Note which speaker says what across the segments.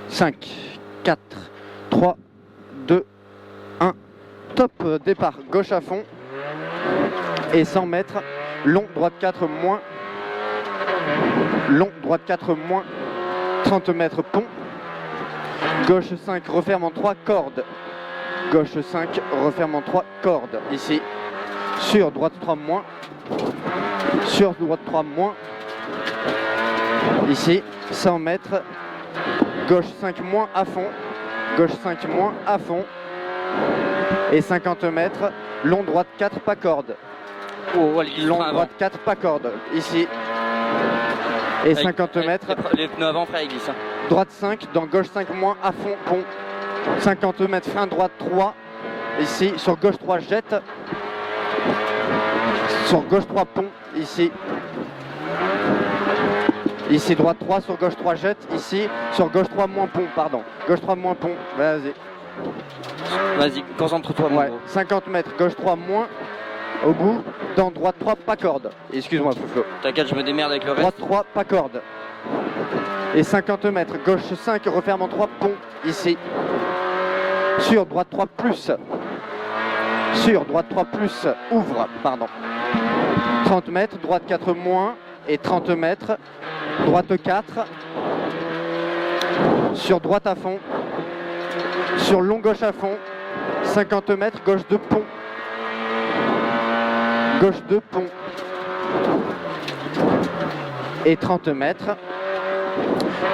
Speaker 1: 5, 4, 3, 2, 1. Top départ, gauche à fond. Et 100 mètres, long, droite 4, moins. Long, droite 4, moins. 30 mètres, pont. Gauche 5, referme en 3 cordes. Gauche 5, referme en 3 cordes. Ici, sur droite 3, moins. Sur droite 3, moins. Ici, 100 mètres. Gauche 5, moins à fond. Gauche 5, moins à fond. Et 50 mètres. Long, droite 4, pas corde.
Speaker 2: Oh,
Speaker 1: long, droite 4, pas corde. Ici. Et 50 mètres.
Speaker 2: Les pneus avant, frère, ils glissent.
Speaker 1: Droite 5, dans gauche 5, moins à fond, pont. 50 mètres, frein, droite 3. Ici, sur gauche 3, jette. Sur gauche 3, pont. Ici. Ici, droite 3, sur gauche 3, jette. Ici, sur gauche 3, moins pont, pardon. Gauche 3, moins pont. Vas-y.
Speaker 2: Vas-y, concentre-toi, mon gros.
Speaker 1: 50 mètres, gauche 3, moins. Au bout, dans droite 3, pas corde. Excuse-moi, Flo.
Speaker 2: T'inquiète, je me démerde avec le reste.
Speaker 1: Droite 3, pas corde. Et 50 mètres, gauche 5, referme en 3, pont. Ici. Sur droite 3, plus. Sur droite 3, plus. Ouvre, pardon. 30 mètres, droite 4, moins. Et 30 mètres, droite 4. Sur droite à fond. Sur long gauche à fond. 50 mètres, gauche 2, pont. Gauche 2, pont. Et 30 mètres.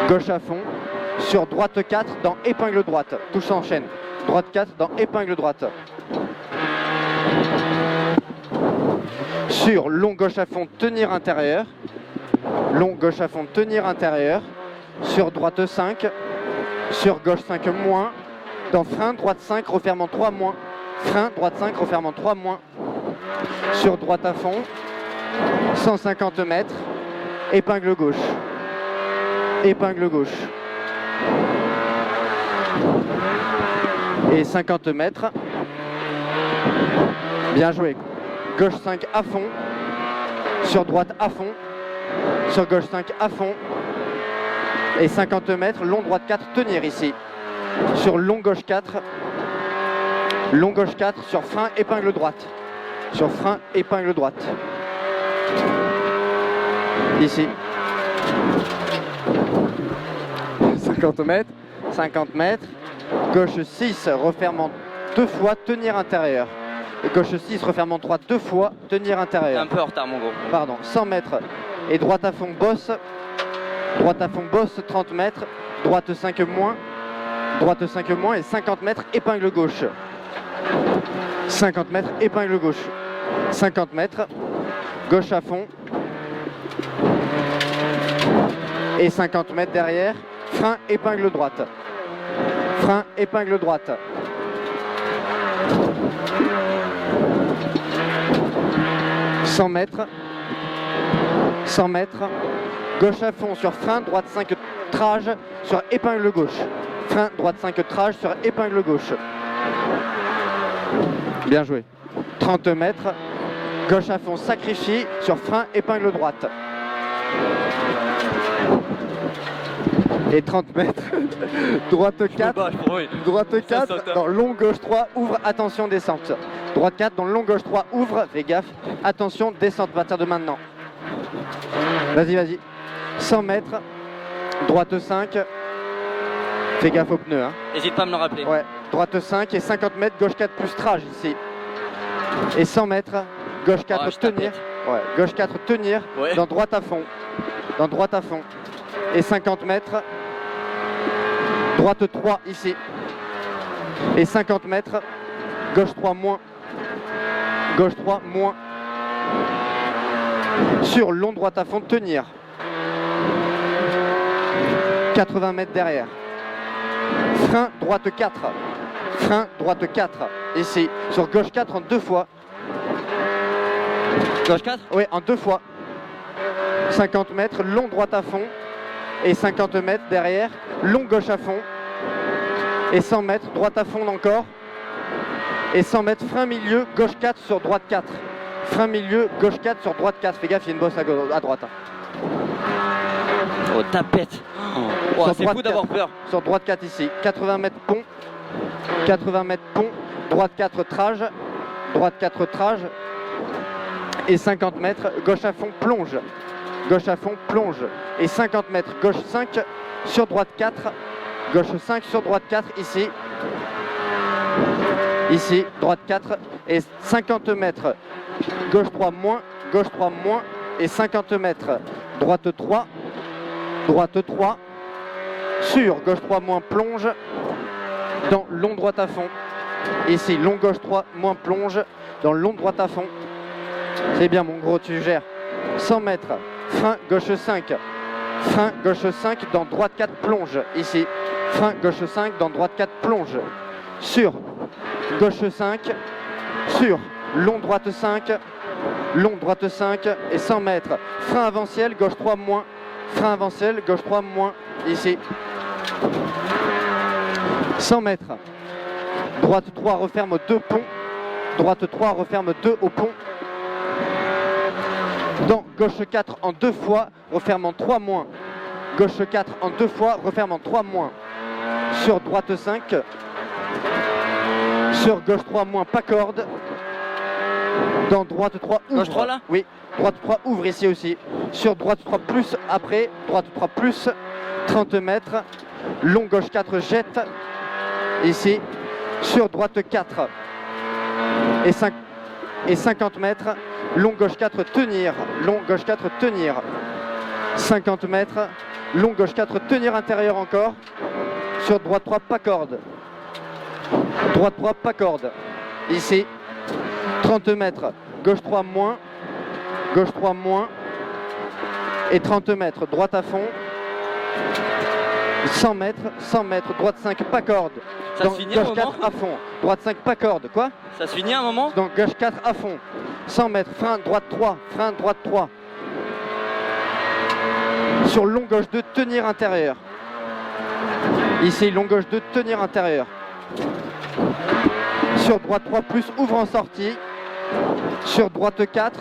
Speaker 1: Gauche à fond. Sur droite 4 dans épingle droite. Tout s'enchaîne. Droite 4 dans épingle droite. Sur long gauche à fond, tenir intérieur. Long gauche à fond, tenir intérieur. Sur droite 5. Sur gauche 5, moins. Dans frein, droite 5, refermant 3, moins. Frein, droite 5, refermant 3, moins. Sur droite à fond. 150 mètres. Épingle gauche. Épingle gauche. Et 50 mètres. Bien joué. Gauche 5 à fond. Sur droite à fond. Sur gauche 5 à fond. Et 50 mètres. Long droite 4. Tenir ici. Sur long gauche 4. Long gauche 4. Sur frein épingle droite. Sur frein épingle droite. Ici. 50 mètres. 50 mètres. Gauche 6. Refermant 2 fois. Tenir intérieur. Et gauche 6. Refermant 3. 2 fois. Tenir intérieur.
Speaker 2: Un peu en retard, mon gros.
Speaker 1: Pardon. 100 mètres. Et droite à fond bosse. Droite à fond bosse. 30 mètres. Droite 5 moins. Droite 5 moins. Et 50 mètres. Épingle gauche. 50 mètres. Épingle gauche. 50 mètres. Gauche à fond. Et 50 mètres derrière. Frein épingle droite. Frein épingle droite. « 100 mètres. 100 mètres. Gauche à fond sur frein, droite 5 trage sur épingle gauche. Frein, droite 5 trage sur épingle gauche. Bien joué. 30 mètres. Gauche à fond sacrifie sur frein, épingle droite. Et 30 mètres. Droite 4. Droite 4 dans long gauche 3. Ouvre, attention, descente. Droite 4 dans long gauche 3. Ouvre, fais gaffe. Attention, descente à partir de maintenant. Vas-y, vas-y. 100 mètres. Droite 5. Fais gaffe aux pneus. Hein.
Speaker 2: N'hésite pas à me le rappeler.
Speaker 1: Ouais. Droite 5 et 50 mètres. Gauche 4 plus trage ici. Et 100 mètres. Gauche 4 tenir. Ouais. Gauche 4 tenir. Ouais. Dans droite à fond. Dans droite à fond. Et 50 mètres. Droite 3 ici. Et 50 mètres. Gauche 3 moins. Gauche 3 moins. Sur long droite à fond, tenir. 80 mètres derrière. Frein droite 4. Frein droite 4. Ici. Sur gauche 4 en 2 fois.
Speaker 2: Gauche 4 ?
Speaker 1: Oui, en 2 fois. 50 mètres, long droite à fond. Et 50 mètres derrière, long gauche à fond. Et 100 mètres, droite à fond encore. Et 100 mètres, frein milieu, gauche 4 sur droite 4. Frein milieu, gauche 4 sur droite 4. Fais gaffe, il y a une bosse à droite.
Speaker 2: Oh, tapette. Oh,
Speaker 1: Sur
Speaker 2: c'est
Speaker 1: droite
Speaker 2: fou d'avoir
Speaker 1: 4.
Speaker 2: peur.
Speaker 1: Sur droite 4 ici. 80 mètres pont. 80 mètres pont. Droite 4 trage. Droite 4 trage. Et 50 mètres. Gauche à fond plonge. Gauche à fond plonge. Et 50 mètres. Gauche 5. Sur droite 4. Gauche 5 sur droite 4 ici. Ici. Droite 4. Et 50 mètres. Gauche 3 moins. Gauche 3 moins. Et 50 mètres. Droite 3. Droite 3. Sur gauche 3 moins plonge. Dans long droite à fond. Ici, long gauche 3 moins plonge. Dans long droite à fond. C'est bien mon gros, tu gères. 100 mètres. Frein gauche 5. Frein gauche 5 dans droite 4 plonge. Ici. Frein gauche 5 dans droite 4 plonge. Sur gauche 5. Sur long droite 5. Long droite 5 et 100 mètres. Frein avant-ciel, gauche 3 moins. Frein avant-ciel, gauche 3 moins. Ici. 100 mètres. Droite 3 referme 2 ponts. Droite 3 referme 2 au pont. Dans gauche 4 en 2 fois, referme en 3 moins. Gauche 4 en 2 fois, referme en 3 moins. Sur droite 5. Sur gauche 3 moins, pas corde. Dans droite 3 ouvre.
Speaker 2: Gauche 3 là?
Speaker 1: Oui, droite 3 ouvre ici aussi. Sur droite 3 plus après, droite 3 plus, 30 mètres. Long gauche 4 jette. Ici. Sur droite 4 et 50 mètres. Long gauche 4 tenir. Long gauche 4 tenir. 50 mètres. Long gauche 4 tenir intérieur encore. Sur droite 3 pas corde. Droite 3 pas corde. Ici. 30 mètres, gauche 3 moins, gauche 3 moins, et 30 mètres, droite à fond, 100 mètres, droite 5, pas corde,
Speaker 2: Ça se finit un
Speaker 1: gauche
Speaker 2: moment
Speaker 1: 4 à fond, droite 5, pas corde, quoi?
Speaker 2: Ça se finit un moment?
Speaker 1: Donc gauche 4 à fond, 100 mètres, frein, droite 3, frein, droite 3, sur long gauche 2, tenir intérieur, ici, long gauche 2, tenir intérieur, sur droite 3 plus, ouvre en sortie, sur droite 4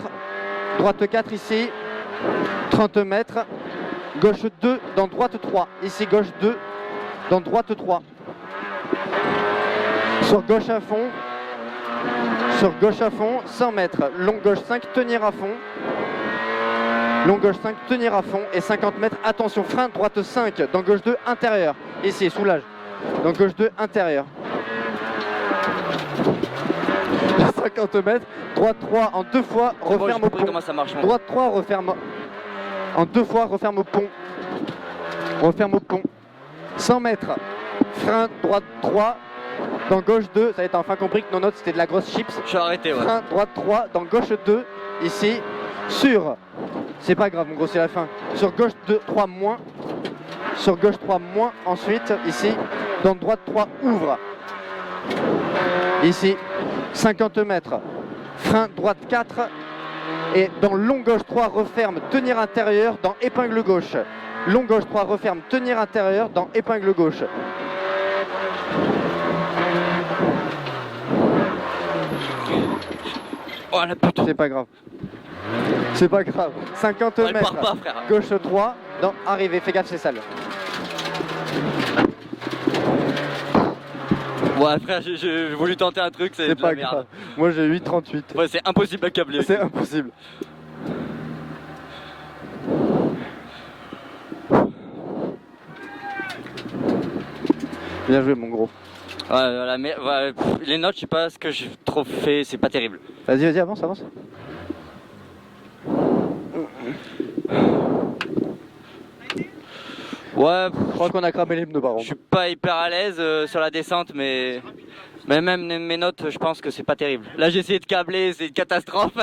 Speaker 1: ici, 30 mètres, gauche 2 dans droite 3, ici gauche 2 dans droite 3, sur gauche à fond, 100 mètres, long gauche 5, tenir à fond, long gauche 5, tenir à fond, et 50 mètres, attention, frein, droite 5, dans gauche 2, intérieur, ici, soulage, dans gauche 2, intérieur. 50 mètres, droite 3 en 2 fois, referme au pont.
Speaker 2: Comment ça marche,
Speaker 1: Droite 3 referme en 2 fois, referme au pont. Referme au pont. 100 mètres, frein droite 3, dans gauche 2, ça va être enfin compris que nos notes c'était de la grosse chips.
Speaker 2: Je suis arrêté, ouais.
Speaker 1: Frein droite 3, dans gauche 2, ici, sur, c'est pas grave mon gros, c'est la fin. Sur gauche 2, 3 moins, sur gauche 3 moins, ensuite, ici, dans droite 3, ouvre. Ici, 50 mètres, frein droite 4 et dans long gauche 3 referme, tenir intérieur dans épingle gauche. Long gauche 3 referme, tenir intérieur dans épingle gauche.
Speaker 2: Oh la pute.
Speaker 1: C'est pas grave. C'est pas grave. 50
Speaker 2: Elle
Speaker 1: mètres,
Speaker 2: part pas, frère.
Speaker 1: gauche 3, dans arrivée, fais gaffe c'est sale.
Speaker 2: Ouais frère, j'ai voulu tenter un truc, c'est de
Speaker 1: pas
Speaker 2: la merde.
Speaker 1: grave. Moi j'ai 8,38.
Speaker 2: Ouais, c'est impossible à câbler.
Speaker 1: C'est impossible. Bien joué mon gros.
Speaker 2: Ouais, voilà, mais ouais, les notes, je sais pas ce que j'ai trop fait, c'est pas terrible.
Speaker 1: Vas-y, avance.
Speaker 2: Ouais,
Speaker 1: Je crois qu'on a cramé les pneus par
Speaker 2: je
Speaker 1: contre.
Speaker 2: suis pas hyper à l'aise sur la descente, mais même mes notes, je pense que c'est pas terrible. Là, j'ai essayé de câbler, c'est une catastrophe.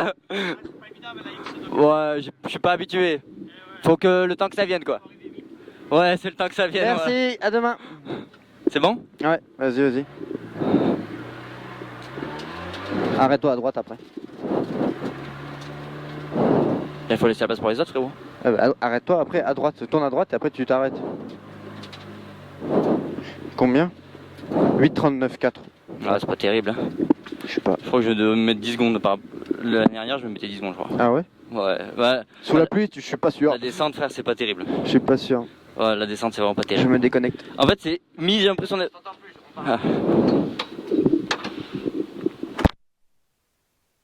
Speaker 2: Ouais, je suis pas habitué. Faut que le temps que ça vienne, quoi. Ouais, c'est le temps que ça vienne.
Speaker 1: Merci,
Speaker 2: ouais.
Speaker 1: à demain.
Speaker 2: C'est bon?
Speaker 1: Ouais, vas-y. Arrête-toi à droite après.
Speaker 2: Il faut laisser la place pour les autres, frérot.
Speaker 1: Arrête-toi après à droite, tourne à droite et après tu t'arrêtes. Combien? 8,39,4.
Speaker 2: Ah, c'est pas terrible. Hein.
Speaker 1: Je sais pas.
Speaker 2: Je crois que je vais me mettre 10 secondes par. L'année dernière, je me mettais 10 secondes, je crois.
Speaker 1: Ah ouais?
Speaker 2: Ouais.
Speaker 1: Sous la pluie, je suis pas sûr.
Speaker 2: La descente, frère, c'est pas terrible.
Speaker 1: Je suis pas sûr.
Speaker 2: Ouais, la descente, c'est vraiment pas
Speaker 1: Je
Speaker 2: terrible.
Speaker 1: me déconnecte.
Speaker 2: En fait, c'est mis, j'ai l'impression d'être. Ah.